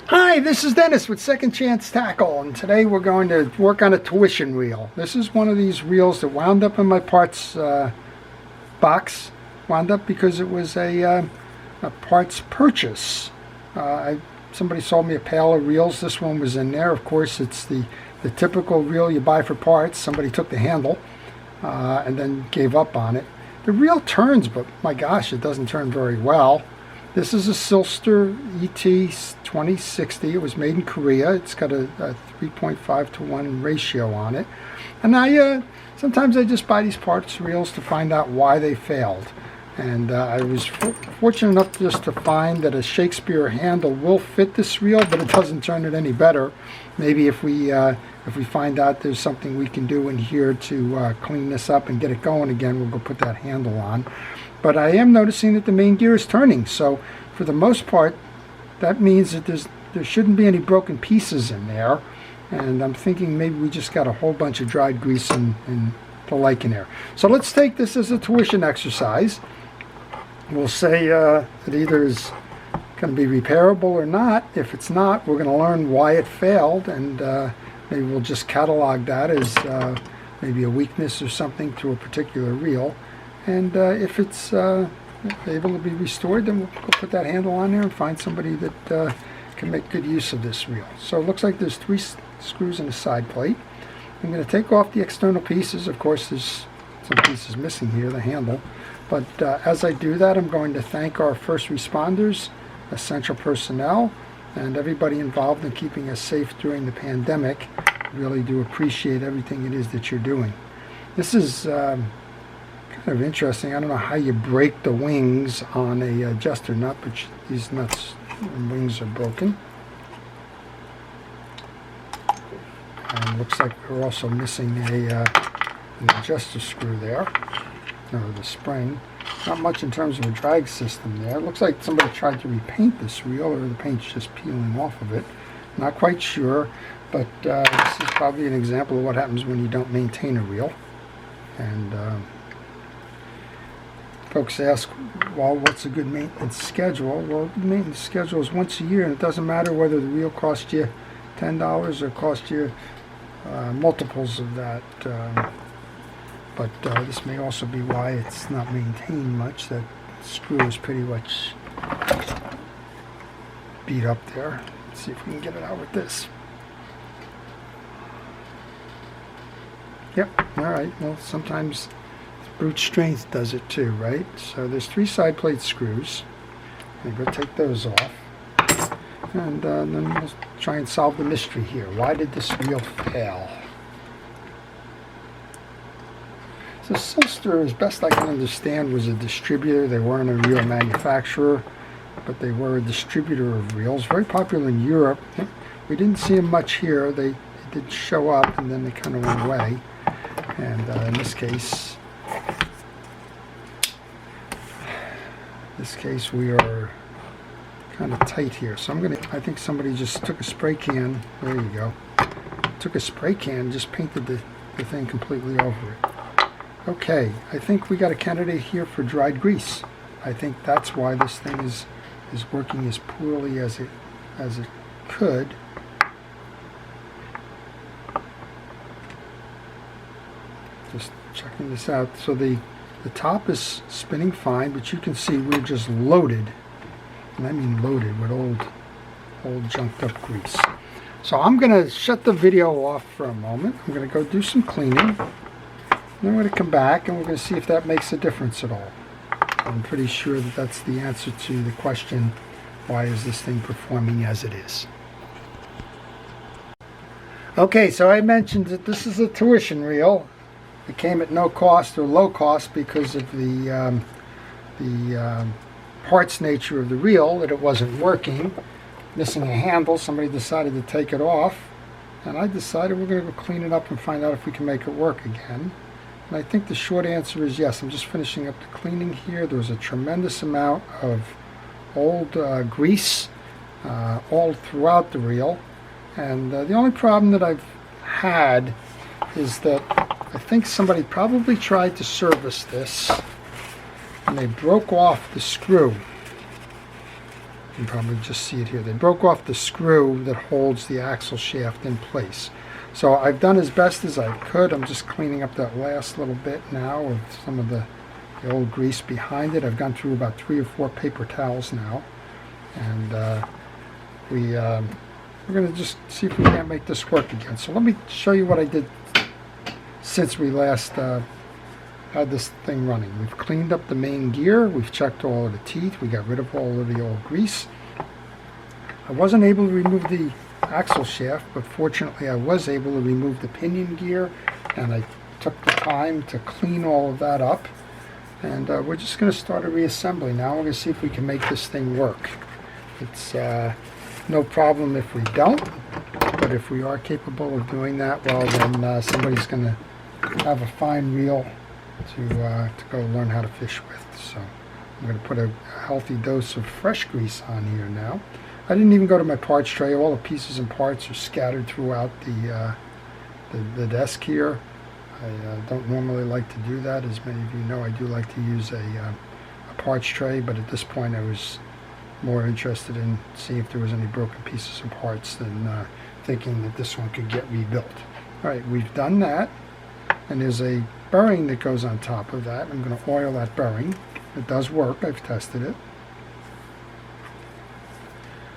Hi, this is Dennis with Second Chance Tackle, and today we're going to work on a tuition reel. This is one of these reels that wound up in my parts box. Wound up because it was a parts purchase. Somebody sold me a pail of reels. This one was in there. Of course, it's the typical reel you buy for parts. Somebody took the handle and then gave up on it. The reel turns, but my gosh, it doesn't turn very well. This is a Silstar ET 2060. It was made in Korea. It's got a 3.5 to 1 ratio on it. And sometimes I just buy these parts reels to find out why they failed. And I was fortunate enough just to find that a Shakespeare Handle will fit this reel, but it doesn't turn it any better. Maybe if we find out there's something we can do in here to clean this up and get it going again, we'll go put that handle on. But I am noticing that the main gear is turning, so for the most part, that means that there shouldn't be any broken pieces in there. And I'm thinking maybe we just got a whole bunch of dried grease and the like in there. So let's take this as a tuition exercise. We'll say it either is going to be repairable or not. If it's not, we're going to learn why it failed, and maybe we'll just catalog that as maybe a weakness or something to a particular reel. And if it's able to be restored, then we'll put that handle on there and find somebody that can make good use of this reel. So it looks like there's 3 screws in the side plate. I'm going to take off the external pieces. Of course, there's some pieces missing here, the handle. But as I do that, I'm going to thank our first responders, essential personnel, and everybody involved in keeping us safe during the pandemic. Really do appreciate everything it is that you're doing. This is kind of interesting. I don't know how you break the wings on a adjuster nut, but these nuts and wings are broken. And looks like we're also missing an adjuster screw there, or the spring. Not much in terms of a drag system there. It looks like somebody tried to repaint this reel, or the paint's just peeling off of it. Not quite sure, but this is probably an example of what happens when you don't maintain a reel. And folks ask, well, what's a good maintenance schedule? Well, the maintenance schedule is once a year, and it doesn't matter whether the reel cost you $10 or cost you multiples of that. But this may also be why it's not maintained much. That screw is pretty much beat up there. Let's see if we can get it out with this. Yep, all right. Well, sometimes brute strength does it too, right? So there's 3 side plate screws. I'm going to go take those off. And then we'll try and solve the mystery here. Why did this reel fail? So Silstar, as best I can understand, was a distributor. They weren't a reel manufacturer, but they were a distributor of reels. Very popular in Europe. We didn't see them much here. They did show up, and then they kind of went away. And in this case, we are kind of tight here. So I think somebody just took a spray can. There you go. Took a spray can and just painted the thing completely over it. Okay, I think we got a candidate here for dried grease. I think that's why this thing is working as poorly as it could. Just checking this out. So the top is spinning fine, but you can see we're just loaded, and I mean loaded, with old junked up grease. So I'm going to shut the video off for a moment. I'm going to go do some cleaning. Then we're going to come back and we're going to see if that makes a difference at all. I'm pretty sure that that's the answer to the question, why is this thing performing as it is? Okay, so I mentioned that this is a tuition reel. It came at no cost or low cost because of the parts nature of the reel, that it wasn't working. Missing a handle, somebody decided to take it off, and I decided we're going to go clean it up and find out if we can make it work again. And I think the short answer is yes. I'm just finishing up the cleaning here. There was a tremendous amount of old grease all throughout the reel, and the only problem that I've had is that I think somebody probably tried to service this and they broke off the screw. You can probably just see it here. They broke off the screw that holds the axle shaft in place. So I've done as best as I could. I'm just cleaning up that last little bit now with some of the old grease behind it. I've gone through about 3 or 4 paper towels now. And we're going to just see if we can't make this work again. So let me show you what I did since we last had this thing running. We've cleaned up the main gear. We've checked all of the teeth. We got rid of all of the old grease. I wasn't able to remove the axle shaft, but fortunately I was able to remove the pinion gear, and I took the time to clean all of that up. And we're just going to start a reassembly now. We're going to see if we can make this thing work. It's no problem if we don't, but if we are capable of doing that, well, then somebody's going to have a fine reel to go learn how to fish with. So I'm going to put a healthy dose of fresh grease on here now. I didn't even go to my parts tray. All the pieces and parts are scattered throughout the desk here. I don't normally like to do that. As many of you know, I do like to use a parts tray, but at this point I was more interested in seeing if there was any broken pieces and parts than thinking that this one could get rebuilt. Alright, we've done that, and there's a bearing that goes on top of that. I'm going to oil that bearing. It does work. I've tested it.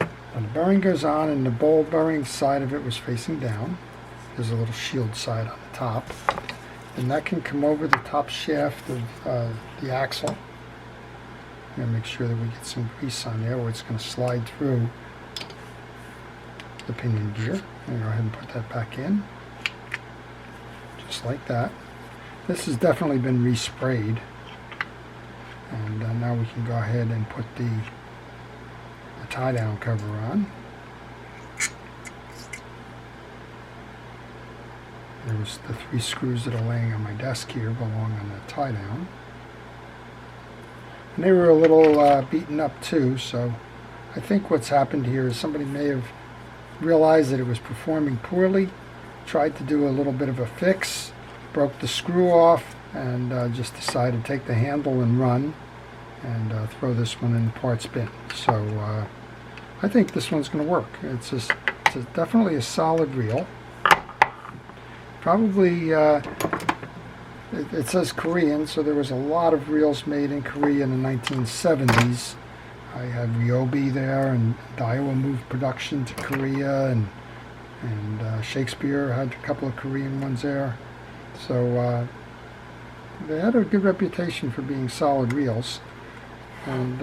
Now the bearing goes on, and the ball bearing side of it was facing down. There's a little shield side on the top, and that can come over the top shaft of the axle. I'm going to make sure that we get some grease on there, or it's going to slide through the pinion gear. I'm going to go ahead and put that back in, just like that. This has definitely been resprayed, and now we can go ahead and put the tie-down cover on. There was the 3 screws that are laying on my desk here belong on the tie-down. And they were a little beaten up too, so I think what's happened here is somebody may have realized that it was performing poorly, tried to do a little bit of a fix, broke the screw off, and just decided to take the handle and run and throw this one in the parts bin. So I think this one's going to work. It's definitely a solid reel. Probably, it says Korean, so there was a lot of reels made in Korea in the 1970s. I had Ryobi there, and Daiwa moved production to Korea, and Shakespeare had a couple of Korean ones there. So they had a good reputation for being solid reels. And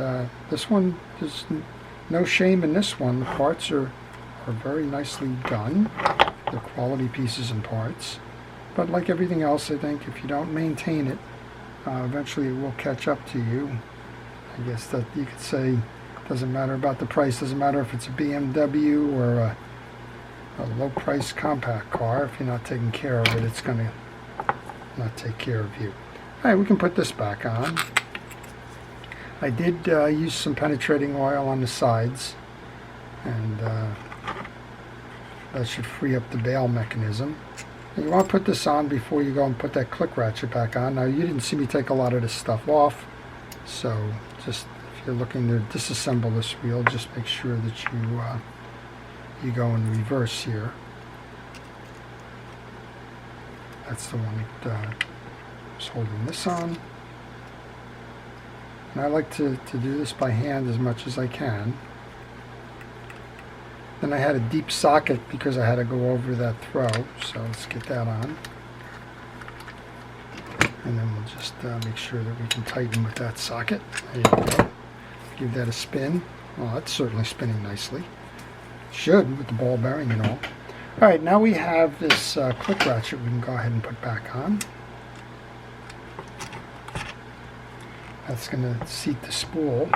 this one, there's no shame in this one. The parts are very nicely done. They're quality pieces and parts. But like everything else, I think if you don't maintain it, eventually it will catch up to you. I guess that you could say doesn't matter about the price, doesn't matter if it's a BMW or a low-price compact car. If you're not taking care of it, it's going to not take care of you. Alright, we can put this back on. I did use some penetrating oil on the sides, and that should free up the bail mechanism. And you want to put this on before you go and put that click ratchet back on. Now, you didn't see me take a lot of this stuff off, so just if you're looking to disassemble this wheel, just make sure that you go in reverse here. That's the one that was holding this on. And I like to do this by hand as much as I can. Then I had a deep socket because I had to go over that throw, so let's get that on. And then we'll just make sure that we can tighten with that socket. There you go. Give that a spin. Well, that's certainly spinning nicely. Should, with the ball bearing and all. Alright, now we have this click ratchet we can go ahead and put back on. That's going to seat the spool.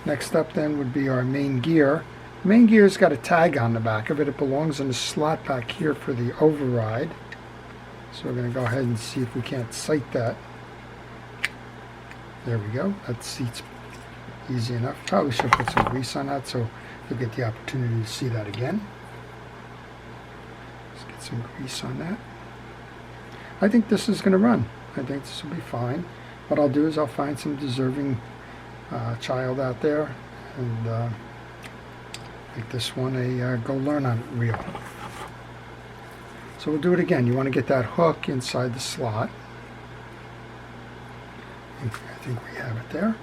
Next up then would be our main gear. The main gear's got a tag on the back of it. It belongs in the slot back here for the override. So we're going to go ahead and see if we can't sight that. There we go. That seats easy enough. Probably should put some grease on that so you'll get the opportunity to see that again. Let's get some grease on that. I think this is going to run. I think this will be fine. What I'll do is I'll find some deserving child out there and make this one a go learn on it reel. So we'll do it again. You want to get that hook inside the slot. I think we have it there.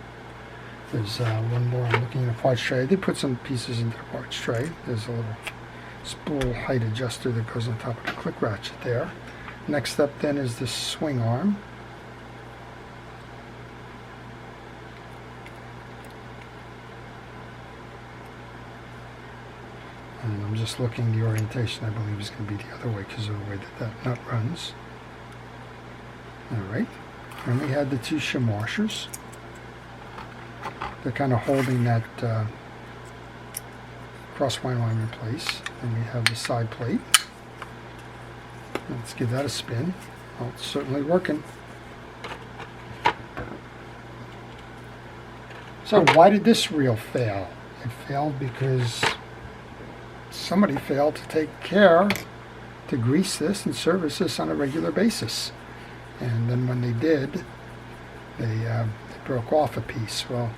There's one more. I'm looking at a parts tray. I did put some pieces into the parts tray. There's a little spool height adjuster that goes on top of the click ratchet there. Next up then is the swing arm. And I'm just looking, the orientation I believe is going to be the other way because of the way that that nut runs. Alright, and we had the two shim washers. They're kind of holding that cross wind line in place. And we have the side plate. Let's give that a spin. Well, it's certainly working. So why did this reel fail? It failed because somebody failed to take care to grease this and service this on a regular basis. And then when they did, they broke off a piece. Well,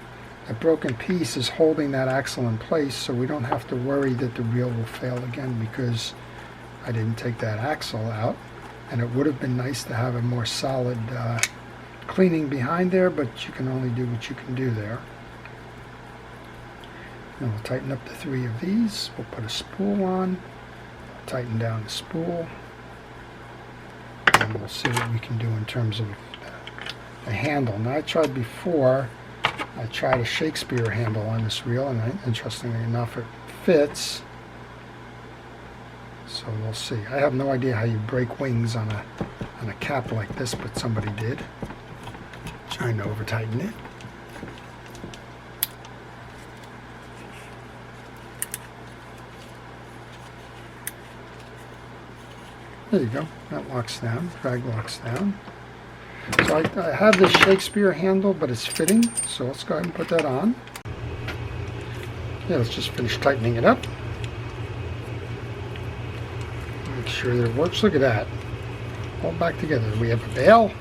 a broken piece is holding that axle in place, so we don't have to worry that the reel will fail again because I didn't take that axle out. And it would have been nice to have a more solid cleaning behind there, but you can only do what you can do there. And we'll tighten up the 3 of these. We'll put a spool on, tighten down the spool, and we'll see what we can do in terms of the handle. Now I tried before, I tried a Shakespeare handle on this reel, and interestingly enough it fits. So we'll see. I have no idea how you break wings on a cap like this, but somebody did. Trying to over tighten it. There you go. That locks down. Drag locks down. So I have this Shakespeare handle, but it's fitting. So let's go ahead and put that on. Yeah, let's just finish tightening it up. Make sure that it works. Look at that. All back together. We have a bail.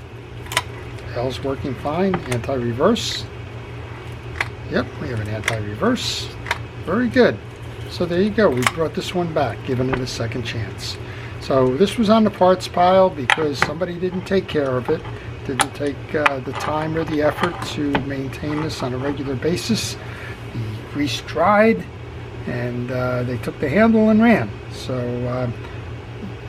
Bail's working fine. Anti-reverse. Yep, we have an anti-reverse. Very good. So there you go. We brought this one back, giving it a second chance. So this was on the parts pile because somebody didn't take care of it, didn't take the time or the effort to maintain this on a regular basis. The grease dried, and they took the handle and ran. So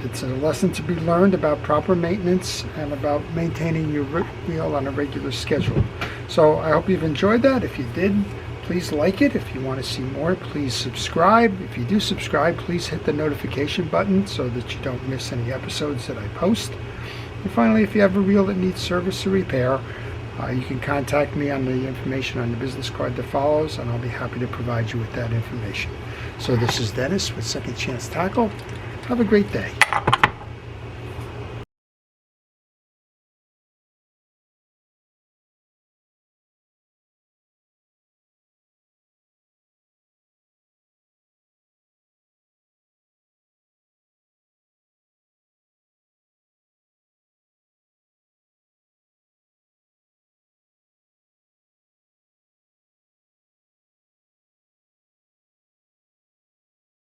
it's a lesson to be learned about proper maintenance and about maintaining your reel on a regular schedule. So I hope you've enjoyed that. If you did, please like it. If you want to see more, please subscribe. If you do subscribe, please hit the notification button so that you don't miss any episodes that I post. And finally, if you have a reel that needs service or repair, you can contact me on the information on the business card that follows, and I'll be happy to provide you with that information. So this is Dennis with Second Chance Tackle. Have a great day.